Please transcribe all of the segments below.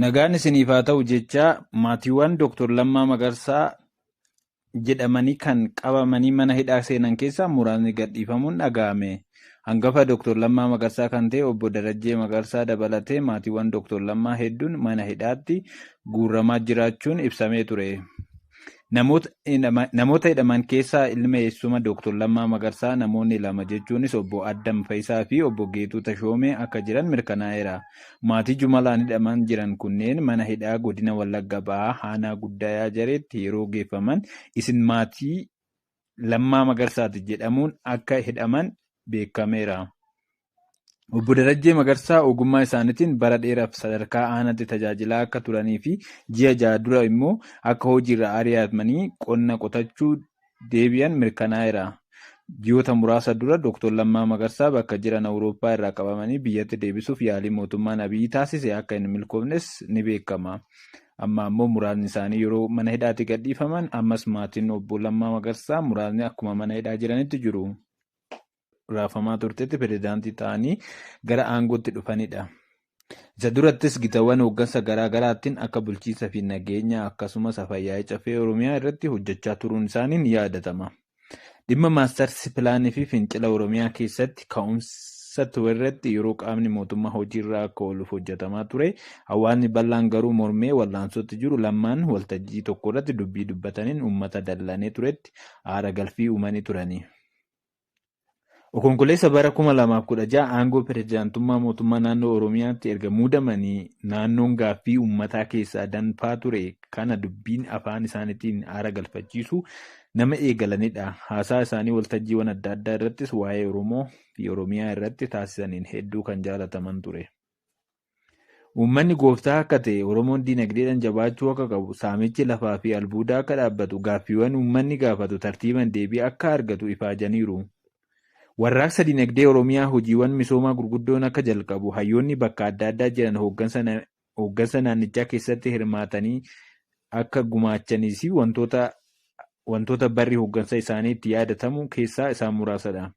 Nagaan isiniif haa ta'u jecha maatiiwwan Dr. Lammaa Magarsaa jedhamanii kan qabamanii mana hidhaa seenan keessaa muraasni gadhiifamuun dhaga'ame. Hangafa Dr. Lammaa Magarsaa kan ta'e obbo Darajjee Magarsaa dabalatee maatiiwwan Dr. Lammaa hedduun mana hidhaatti guurramaa jiraachuun ibsamee ture. Namoota hidhaman keessaa ilma eessuma Dr. Lammaa Magarsaa namoonni lama jechuunis obbo Addam Fayisaa fi obbo Geetuu Tashoomee akka jiran mirkanaa'eera. Maatii jumalaan hidhaman jiran kunneen mana hidhaa godina Wallagga Ba'aa Aanaa Guddayaa Jareetti yeroo geeffaman isin maatii Lammaa Magarsaati jedhamuun akka hidhaman beekameera. Obbo Darajjee Magarsaa ogummaa isaaniitiin bara dheeraaf sadarkaa aanaatti tajaajilaa akka turanii fi ji'a 6 dura immoo akka hojiirra ari'atamanii qonna qotachuu deebi'an mirkanaa'eera. Ji'oota muraasa dura Dr. Lammaa Magarsaa bakka jiran Awurooppaa irraa qabamanii biyyatti deebisuuf yaalii mootummaan Abiyyi taasise akka hin milkoofnes ni beekama. Amma ammoo muraasni isaanii yeroo mana hidhaatti gadhiifaman ammas maatiin obbo Lammaa Magarsaa muraasni akkuma mana hidhaa jiranitti jiru. Raafamaa turteetti pireezidaantii ta'anii gara aangootti dhufanidha. Isa durattis gitawwan hooggansa garaa garaatiin akka bulchiinsa fi nageenya akkasumas fayyaa caffee Oromiyaa irratti hojjechaa turuun isaanii ni yaadatama. Dhimma maastarsi pilaanii fi fincila Oromiyaa keessatti ka'umsa irratti yeroo qaamni mootummaa hojiirra akka ooluuf hojjetamaa ture, hawaasni bal'aan garuu mormee wallaansootti jiru Lammaan waltajjii tokko irratti dubbii dubbataniin uummata dallanee turetti aara galfii uumanii turani. Okonkoleessa bara 2016 aangoo pireezidaantummaa mootummaa naannoo Oromiyaatti erga muudamanii naannoon gaaffii uummataa keessaa danfaa ture kana dubbiin afaan isaaniitiin aara galfachiisu nama eegalanidha. Haasaa isaanii waltajjiiwwan adda addaa irrattis waa'ee Oromoo fi Oromiyaa irratti taasisaniin hedduu kan jaalataman ture. Uummanni gooftaa akka ta'e Oromoon dinagdeedhaan jabaachuu akka qabu, saamichi lafaa fi albuudaa akka dhaabbatu, gaaffiiwwan uummanni gaafatu tartiibaan deebii akka argatu ifaajaniiru. Warraaqsa dinagdee Oromiyaa hojiiwwan misoomaa gurguddoon akka jalqabu hayyoonni bakka adda addaa jiran hooggansa naannichaa keessatti hirmaatanii akka gumaachanii fi wantoota barri hooggansa isaanii itti yaadatamu keessaa isaan muraasadha.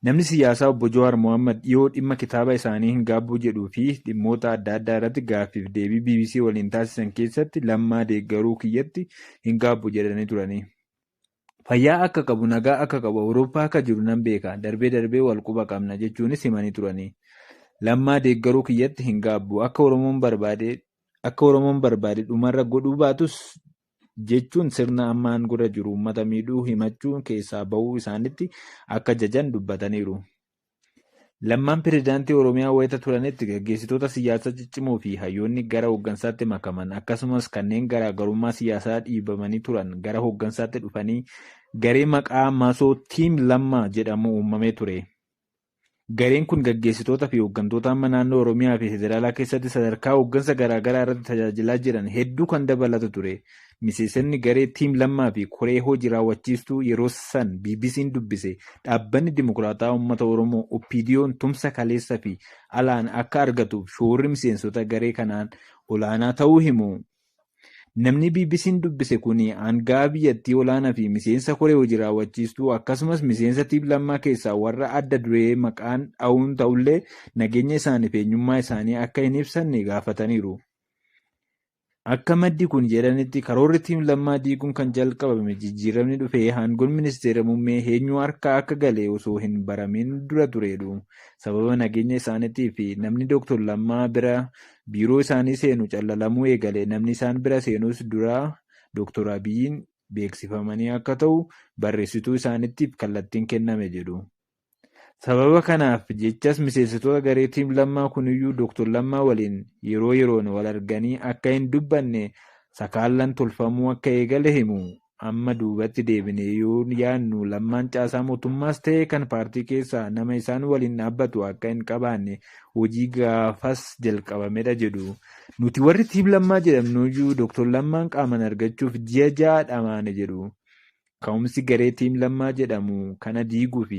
Namni siyaasaa obbo Jawaar Mohaammed dhiyoo dhimma kitaaba isaanii hin gaabbuu jedhuu fi dhimmoota adda addaa irratti gaaffiif deebii BBC waliin taasisan keessatti Lammaa deeggaruu kiyyatti hin gaabbu jedhanii turani. Fayyaa akka qabu, nagaa akka qabu, Awurooppaa akka jiru nan beeka. Darbee darbee wal quba qabna jechuunis himanii turani. Lammaa deeggaruu kiyyatti hin gaabbu. Akka Oromoon barbaade dhumarra godhuu baatus jechuun sirna amma aangorra jiru uummata miidhuu himachuu keessaa bahuu isaanitti akka jajan dubbataniiru. Lammaan pireezidaantii Oromiyaa wayita turanitti gaggeessitoota siyaasaa ciccimoo fi hayyoonni gara hooggansaatti makaman akkasumas kanneen garaagarummaa siyaasaa dhiibamanii turan gara hooggansaatti dhufanii garee maqaa masoo tiim Lammaa jedhamu uumamee ture. Gareen kun gaggeessitoota fi hooggantoota amma naannoo Oromiyaa fi Federaalaa keessatti sadarkaa hooggansa garaagaraa irratti tajaajilaa jiran hedduu kan dabalatu ture. Miseensonni garee tiim Lammaa fi koree hojii raawwachiistuu yeroo san BBC'n dubbise dhaabbanni Dimokiraataa Uummata Oromoo OPDO'n tumsa kaleessaa fi alaan akka argatuuf shoorri miseensota garee kanaan olaanaa ta'uu himu. Namni BBC'n dubbise kun aanga'a biyyattii olaanaa fi miseensa koree hojii raawwachiistuu akkasumas miseensa tiim Lammaa keessaa warra adda duree maqaan dha'uun ta'ullee nageenya isaanii fi eenyummaa isaanii akka hin ibsanne gaafataniiru. Akka maddi kun jedhanitti karoorri tiim Lammaa diiguun kan jalqabame jijjiiramni dhufee aangoon ministeera muummee eenyu harka akka gale osoo hin baramin dura turedhu. Sababa nageenya isaaniitii fi namni Dr. Lammaa bira biiroo isaanii seenu callalamuu eegale namni isaan bira seenus dura Dr. Abiyyiin beeksifamanii akka ta'u barreessituu isaaniitiif kallattiin kenname jedhu. Sababa kanaaf jechas miseensitoota garee tiim Lammaa kuniyyuu Dr. Lammaa waliin yeroo yeroon wal arganii akka hin dubbanne sakaallan tolfamuu akka eegale himu. Amma duubatti deebinee yoo yaadnu Lammaan caasaa mootummaas ta'e kan paartii keessaa nama isaan waliin dhaabbatu akka hin qabaanne hojii gaafas jalqabamedha jedhu. Nuti warri tiim Lammaa jedhamnuyyuu Dr. Lammaan qaaman argachuuf ji'a 6 dhamaane jedhu. Ka'umsi garee tiim Lammaa jedhamu kana diiguu fi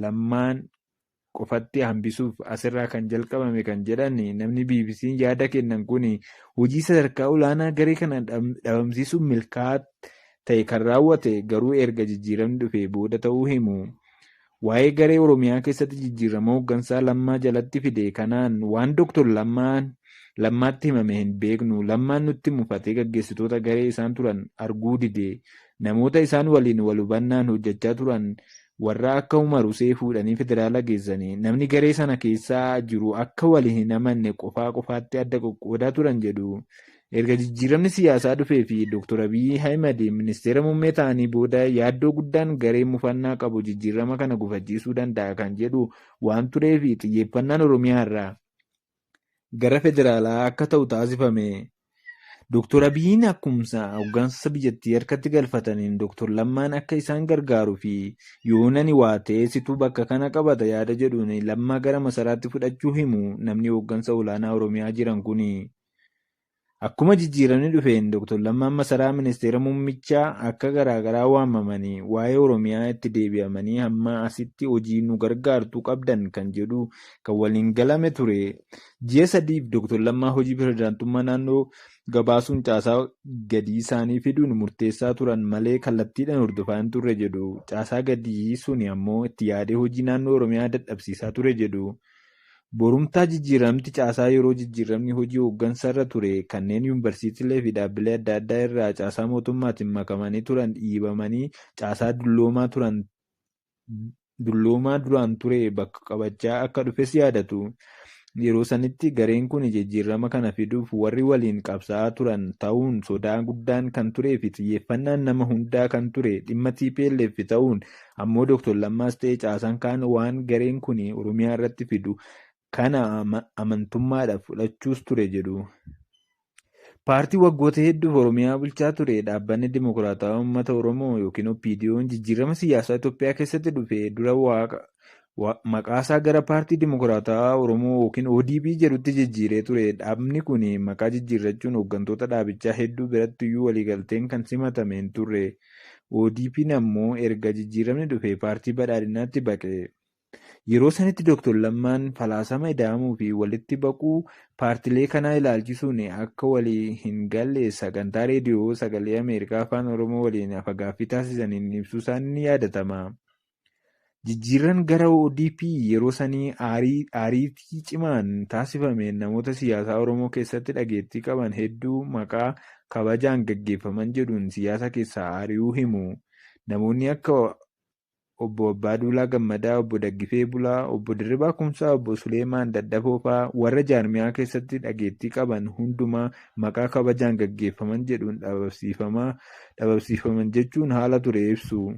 Lammaan qofatti hambisuuf asirraa kan jalqabame kan jedhan namni BBC'n yaada kennan kun hojii sadarkaa olaanaa garee kana dhabamsiisuuf milkaa'aa ta'e kan raawwate garuu erga jijjiiramni dhufee booda ta'uu himu. Waa'ee garee Oromiyaa keessatti jijjiirama hooggansaa Lammaa jalatti fide kanaan waan Dr. Lammaan Lammaatti himame hin beeknu. Lammaan nutti mufatee gaggeessitoota garee isaan turan arguu dide. Namoota isaan waliin wal hubannaan hojjechaa turan warra akka Umarusee fuudhanii federaala geessanii. Namni garee sana keessa jiru akka wal hin amanne qofaatti adda qoqqoodaa turan jedhu. Erga jijjiiramni siyaasaa dhufee fi Dr. Abiy Ahmed ministeera muummee ta'anii booda yaaddoo guddaan garee mufannaa qabu jijjiirama kana gufachiisuu danda'a kan jedhu waan tureef xiyyeeffannaan Oromiyaa irraa gara federaalaa akka ta'u taasifame. Dr. Abiyyiin akkumsa hooggansa biyyattii harkatti galfataniin Dr. Lammaan akka isaan gargaaruu fi yoonani waa ta'eessitu bakka kana qabata yaada jedhuun Lammaa gara masaraatti fudhachuu himu namni hooggansa olaanaa Oromiyaa jiran kuni. Akkuma jijjiiramni dhufeen Dr. Lammaan masaraa ministeera muummichaa akka garaagaraa waamamanii waa'ee Oromiyaa itti deebi'amanii hamma asitti hojii nu gargaartuu qabdan kan jedhu kan waliin galame ture. Ji'a sadiif Dr. Lammaa hojii pirezidaantummaa naannoo gabaasuun caasaa gadii isaanii fiduun murteessaa turan malee kallattiidhaan hordofaa hin turre jedhu. Caasaa gadii suni ammoo itti yaadee hojii naannoo Oromiyaa dadhabsiisaa ture jedhu. Borumtaa jijjiiramti caasaa yeroo jijjiiramni hojii hooggansarra ture kanneen yuunivarsiitiilee fi dhaabbilee adda addaa irraa caasaa mootummaatiin makamanii turan dhiibamanii caasaa dulloomaa duraan ture bakka qabachaa akka dhufes yaadatu. Yeroo sanitti gareen kun jijjiirama kana fiduuf warri waliin qabsaa'aa turan ta'uun sodaa guddaan kan turee fi xiyyeeffannaan nama hundaa kan ture dhimma TPLF ta'uun ammoo Dr. Lammaas ta'ee caasaan kaan waan gareen kun Oromiyaa irratti fidu kana amantummaadhaaf fudhachuus ture jedhu. Paartii waggoota hedduuf Oromiyaa bulchaa ture dhaabbanni Dimokiraatawaa Uummata Oromoo yookiin OPDO'n jijjiirama siyaasaa Itoophiyaa keessatti dhufe dura maqaasaa gara Paartii Dimokiraatawaa Oromoo yookiin ODP jedhutti jijjiiree ture. Dhaabni kun maqaa jijjiirrachuun hooggantoota dhaabichaa hedduu birattiyyuu waliigalteen kan simatame hin turre. ODP'n ammoo erga jijjiiramni dhufe paartii badhaadhinaatti baqe. Yeroo sanitti Dr. Lammaan falaasama ida'amuu fi walitti baquu paartilee kanaa ilaalchisuun akka walii hin galle sagantaa reediyoo sagalee Ameerikaa afaan Oromoo waliin afgaaffii taasisaniin ibsuu isaanii ni yaadatama. Jijjiirran gara ODP yeroo sanii ariitii cimaan taasifameen namoota siyaasaa Oromoo keessatti dhageettii qaban hedduu maqaa kabajaan gaggeeffaman jedhuun siyaasa keessaa ari'uu himu. Namoonni akka Obbo Abbaaduulaa Gammadaa, Obbo Daggifee Bulaa, Obbo Dirribaa Kumsaa, Obbo Suleemaan Daddafoo fa'aa warra jaarmiyaa keessatti dhageettii qaban hundumaa maqaa kabajaan gaggeeffaman jedhuun dhabamsiifaman jechuun haala ture ibsu.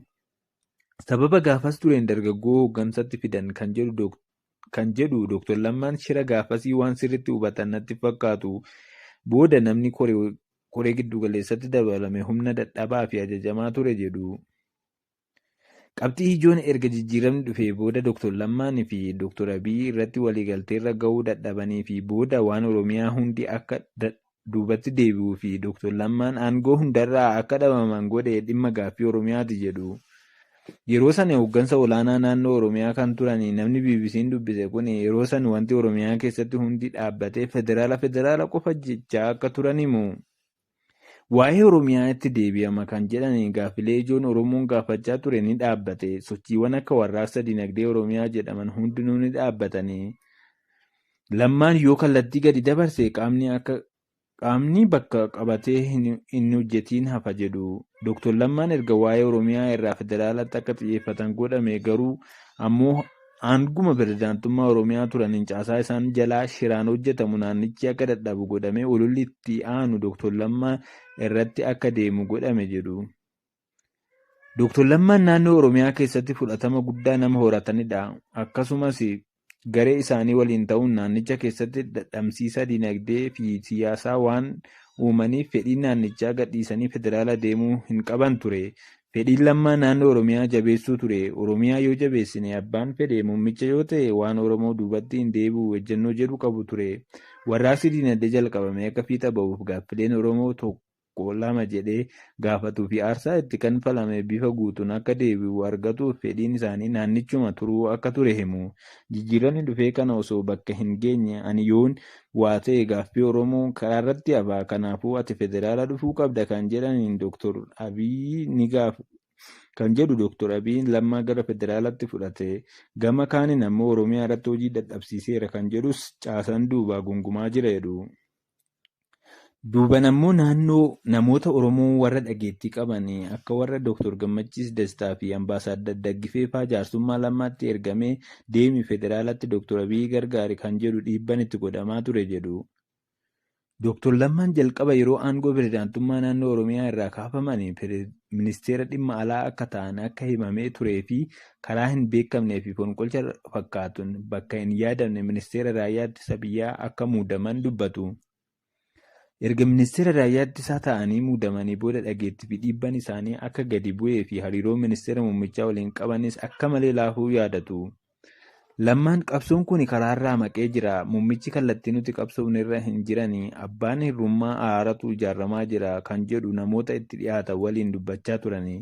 Sababa gaafas tureen dargaggoo hooggansatti fidan kan jedhu Dr. Lammaan shira gaafasii waan sirriitti hubatan natti fakkaatu. Booda namni koree giddugaleessatti dabalame humna dadhabaa fi ajajamaa ture jedhu. Qabxii ijoon erga jijjiiramni dhufee booda Dr. Lammaan fi Dr. Abiy irratti waliigalteerra gahuu dadhabanii fi booda waan Oromiyaa hundi akka duubatti deebi'uu fi Dr. Lammaan aangoo hundarraa akka dhabaman godhe dhimma gaaffii Oromiyaati jedhu. Yeroo sana hooggansa olaanaa naannoo Oromiyaa kan turan namni BBC'n dubbise kun yeroo sana wanti Oromiyaa keessatti hundi dhaabbatee federaala qofa jechaa akka turan himu. Waa'ee Oromiyaa itti deebi'ama kan jedhan gaaffilee ijoon Oromoon gaafachaa ture ni dhaabbate. Sochiiwwan akka warraaqsa dinagdee Oromiyaa jedhaman hundinuu ni dhaabbatanii. Lammaan yoo kallattii gadi dabarse qaamni bakka qabatee hin hojjetiin hafa jedhu. Dr. Lammaan erga waa'ee Oromiyaa irraa federaalatti akka xiyyeeffatan godhame garuu ammoo aanguma pirezidaantummaa Oromiyaa turaniin caasaa isaan jalaa shiraan hojjetamu naannichi akka dadhabu godhame ololli itti aanu Dr. Lammaa irratti akka deemu godhame jedhu. Dr. Lammaan naannoo Oromiyaa keessatti fudhatama guddaa nama horatanidha. Akkasumas garee isaanii waliin ta'uun naannicha keessatti dadhabsiisa dinagdee fi siyaasaa waan uumaniif fedhiin naannichaa gadhiisanii federaala deemuu hin qaban ture. Fedhiin Lammaa naannoo Oromiyaa jabeessuu ture. Oromiyaa yoo jabeessine abbaan fedhe muummicha yoo ta'e waan Oromoo duubatti hin deebi'u ejjennoo jedhu qabu ture. Warraaqsi dinagdee jalqabame akka fiixa ba'uuf gaaffileen Oromoo tokko lama jedhee gaafatuu fi aarsaa itti kanfalame bifa guutuun akka deebi'u argatuuf fedhiin isaanii naannichuma turuu akka ture himu. Jijjiiramni dhufee kana osoo bakka hin geenye ani yoon waa ta'e gaaffii Oromoo karaa irratti hafaa kanaafuu ati federaala dhufuu qabda kan jedhaniin Dr. Abiy ni kan jedhu Dr. Abiy Lammaa gara federaalatti fudhate. Gama kaaniin ammoo Oromiyaa irratti hojii dadhabsiiseera kan jedhus caasaan duubaa gungumaa jira jedhu. Duuban ammoo naannoo namoota Oromoo warra dhageettii qaban akka warra Dr. Gammachiis Dastaa fi Ambaasaadder Daggifee fa'aa jaarsummaa lammaatti ergamee deemi federaalatti Dr. Abiyyi gargaari kan jedhu dhiibbaan itti godhamaa ture jedhu. Dr. Lammaan jalqaba yeroo aangoo pirezidaantummaa naannoo Oromiyaa irraa kaafamanii ministeera dhimma alaa akka ta'an akka himamee turee fi karaa hin beekamnee fi fonqolcha fakkaatuun bakka hin yaadamne ministeera raayyaa ittisa biyyaa akka muudaman dubbatu. Erga ministeera raayyaa ittisaa ta'anii muudamanii booda dhageettii fi dhiibbaan isaanii akka gadi bu'ee fi hariiroo ministeera muummichaa waliin qabanis akka malee laafuu yaadatu. Lammaan qabsoon kun karaarraa maqee jira. Muummichi kallattii nuti qabsoofne irra hin jiranii abbaan hirrummaa aaratu ijaaramaa jira kan jedhu namoota itti dhiyaatan waliin dubbachaa turanii.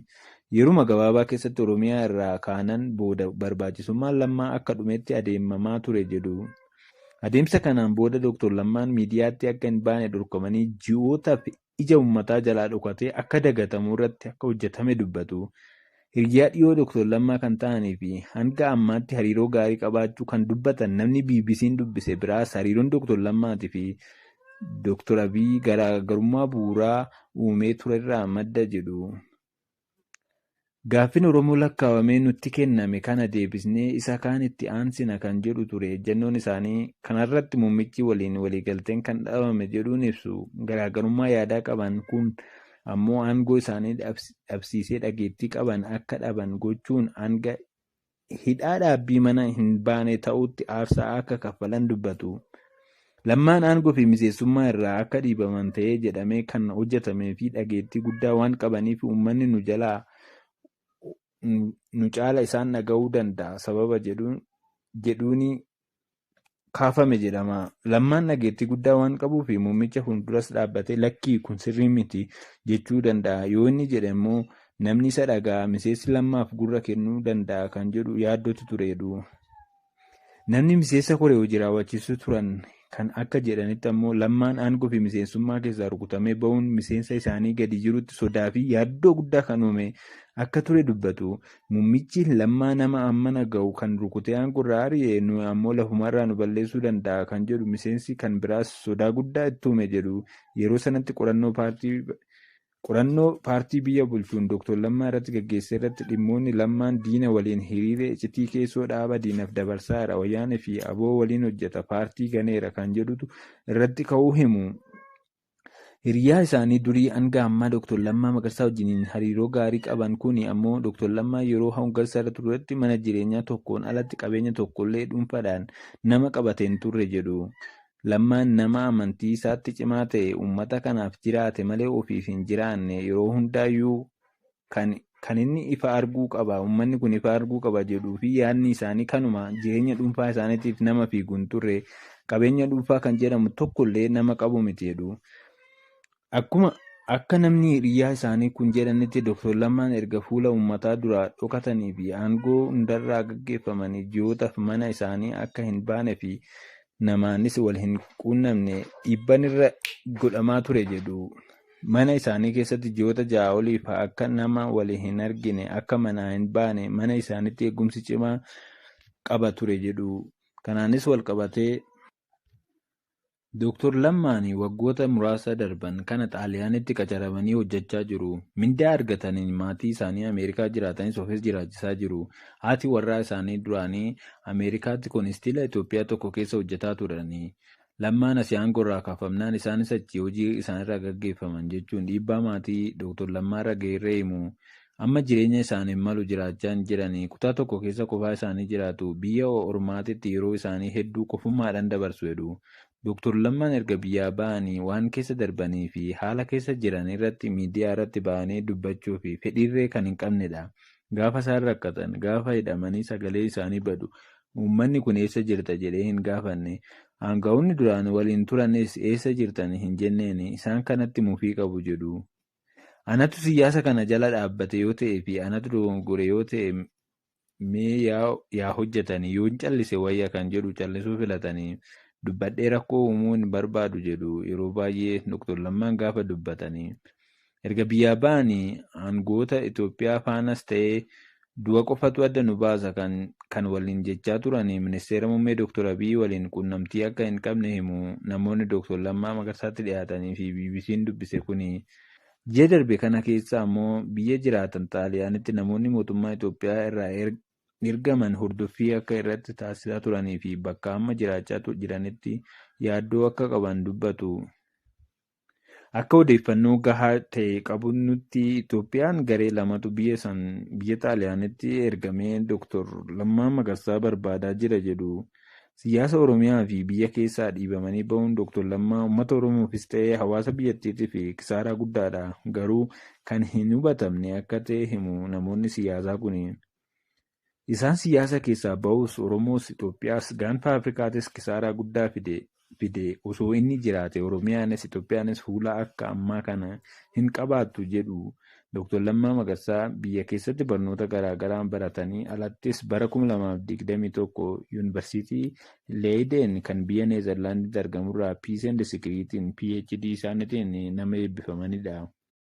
Yeruma gabaabaa keessatti Oromiyaa irraa kaanan booda barbaachisummaan Lammaa akka dhumetti adeemamaa ture jedhu. Adeemsa kanaan booda Dr. Lammaan miidiyaatti akka hin baane dhorkamanii ji'ootaaf ija uummataa jalaa dhokatee akka dagatamu irratti akka hojjetame dubbatu. Hiriyaa dhiyoo Dr. Lammaa kan ta'anii fi hanga ammaatti hariiroo gaarii qabaachuu kan dubbatan namni BBC'n dubbise biraas hariiroon Dr. Lammaatii fi Dr. Abiyyi garaagarummaa bu'uuraa uumee turerraa madda jedhu. Gaaffiin Oromoo lakkaawamee nutti kenname kana deebisnee isa kaan itti aansina kan jedhu ture. Ejjennoon isaanii kanarratti muummichi waliin waliigalteen kan dhabame jedhuun ibsu. Garaagarummaa yaadaa qaban kun ammoo aangoo isaanii dhabsiisee dhageettii qaban akka dhaban gochuun hanga hidhaa dhaabbii mana hin baane ta'utti aarsaa akka kaffalan dubbatu. Lammaan aangoo fi miseensummaa irraa akka dhiibaman ta'ee jedhamee kan hojjetamee fi dhageettii guddaa waan qabaniif uummanni nu caala isaan dhaga'uu danda'a sababa jedhuuni kaafame jedhama. Lammaan dhageettii guddaa waan qabuuf muummicha fuulduras dhaabbatee lakkii kun sirrii miti jechuu danda'a. Yoo inni jedhe immoo namni isa dhaga'a miseensi Lammaaf gurra kennuu danda'a kan jedhu yaaddootu turedhu. Namni miseensa koree hojii raawwachiisuu turan kan akka jedhanitti ammoo Lammaan aangoo fi miseensummaa keessaa rukutamee ba'uun miseensa isaanii gadi jirutti sodaa fi yaaddoo guddaa kan uume akka ture dubbatu. Muummichi Lammaa nama ammana ga'u kan rukutee aangoorraa ari'e nu ammoo lafumarraa nu balleessuu danda'a kan jedhu miseensi kan biraas sodaa guddaa itti uume jedhu. Yeroo sanatti qorannoo paartii biyya bulchuun Dr. Lammaa irratti gaggeesse irratti dhimmoonni Lammaan diina waliin hiriiree iccitii keessoo dhaaba diinaaf dabarsaadha wayyaanee fi aboo waliin hojjeta paartii ganeera kan jedhutu irratti ka'uu himu. Hiriyaa isaanii durii hanga ammaa Dr. Lammaa Magarsaa wajjiniin hariiroo gaarii qaban kuni ammoo Dr. Lammaa yeroo hongarsa irra turetti mana jireenyaa tokkoon alatti qabeenya tokkollee dhuunfaadhaan nama qabateen turre jedhu. Lammaan nama amantii isaatti cimaa ta'e uummata kanaaf jiraate malee ofiif hin jiraanne yeroo hundaayyuu kan inni ifa arguu qaba uummanni kun ifa arguu qaba jedhuu fi yaadni isaanii kanuma jireenya dhuunfaa isaaniitiif nama fiigu hin turre qabeenya dhuunfaa kan jedhamu tokkollee nama qabu miti jedhu. Akka namni hiriyaa isaanii kun jedhanitti Dr. Lammaan erga fuula uummataa duraa dhokatanii fi aangoo hundarraa gaggeeffamanii ji'ootaaf mana isaanii akka hin baanee fi namaanis wal hin quunnamne dhiibbaan irra godhamaa ture jedhu. Mana isaanii keessatti ji'oota 6 oliif akka nama wal hin argine akka manaa hin baane mana isaaniitti eegumsi cimaa qaba ture jedhu. Kanaanis wal qabatee Dr. Lammaan waggoota muraasa darban kana Xaaliyaanitti qacaramanii hojjechaa jiru. Mindaa argataniin maatii isaanii Ameerikaa jiraatanis ofis jiraachisaa jiru. Haati warraa isaanii duraanii Ameerikaatti konistila Itoophiyaa tokko keessa hojjetaa turani. Lammaan asii aangoorraa kaafamnaan isaanis achi hojii isaanirraa gaggeeffaman jechuun dhiibbaa maatii Dr. Lammaarra ga'eerree himu. Amma jireenya isaanii malu jiraachaa hin jiranii kutaa tokko keessa qofaa isaanii jiraatu. Biyya ormaatitti yeroo isaanii hedduu qofummaadhaan dabarsu jedhu. Dr. Lammaan erga biyyaa ba'anii waan keessa darbanii fi haala keessa jiran irratti miidiyaa irratti ba'anii dubbachuu fi fedhiirree kan hin qabnedha. Gaafa isaan rakkatan, gaafa hidhamanii sagalee isaanii badu. Uummanni kun eessa jirta jedhee hin gaafanne. Aangaa'onni duraan waliin turanis eessa jirtan hin jenneen isaan kanatti mufii qabu jedhu. Anatu siyaasa kana jala dhaabbate yoo ta'e fi anatu dogongore yoo ta'e mee yaa hojjetanii yoo hin callise wayya kan jedhu callisuu filatanii. Dubbadhee rakkoo uumuu hin barbaadu jedhu yeroo baay'ee Dr. Lammaan gaafa dubbatanii. Erga biyyaa ba'anii aangoota Itoophiyaa faanas ta'ee Du'a qofatu adda nu baasa kan waliin jechaa turanii ministeera muummee Dr. Abiyyi waliin quunnamtii akka hin qabne himu namoonni Dr. Lammaa Magarsaatti dhiyaatanii fi BBC'n dubbise kuni. Ji'a darbe kana keessa ammoo biyya jiraatan Xaaliyaanitti namoonni mootummaa Itoophiyaa irraa ergaman hordoffii akka irratti taasisaa turanii fi bakka amma jiraachaa jiranitti yaaddoo akka qaban dubbatu. Akka odeeffannoo gahaa ta'e qabutti Itoophiyaan garee lamatu biyya Xaaliyaanitti ergamee Dr. Lammaa Magarsaa barbaadaa jira jedhu. Siyaasa Oromiyaa fi biyya keessaa dhiibamanii bahuun Dr. Lammaa uummata Oromoofis ta'ee hawaasa biyyattiitiif kisaaraa guddaadha. Garuu kan hin hubatamne akka ta'e himu namoonni siyaasaa kuni. Isaan siyaasa keessaa bahus Oromoos Itoophiyaas gaanfa Afrikaatis kisaaraa guddaa fide osoo inni jiraate Oromiyaanis Itoophiyaanis fuula akka ammaa kana hin qabaattu jedhu. Dr. Lammaa Magarsaa biyya keessatti barnoota garaagaraa baratanii alattis bara 2021 yuunivarsiitii Leeyiden kan biyya Neezerlaanditti argamurraa Piis eend Sikiriitiin PhD isaaniitiin nama eebbifamanidha.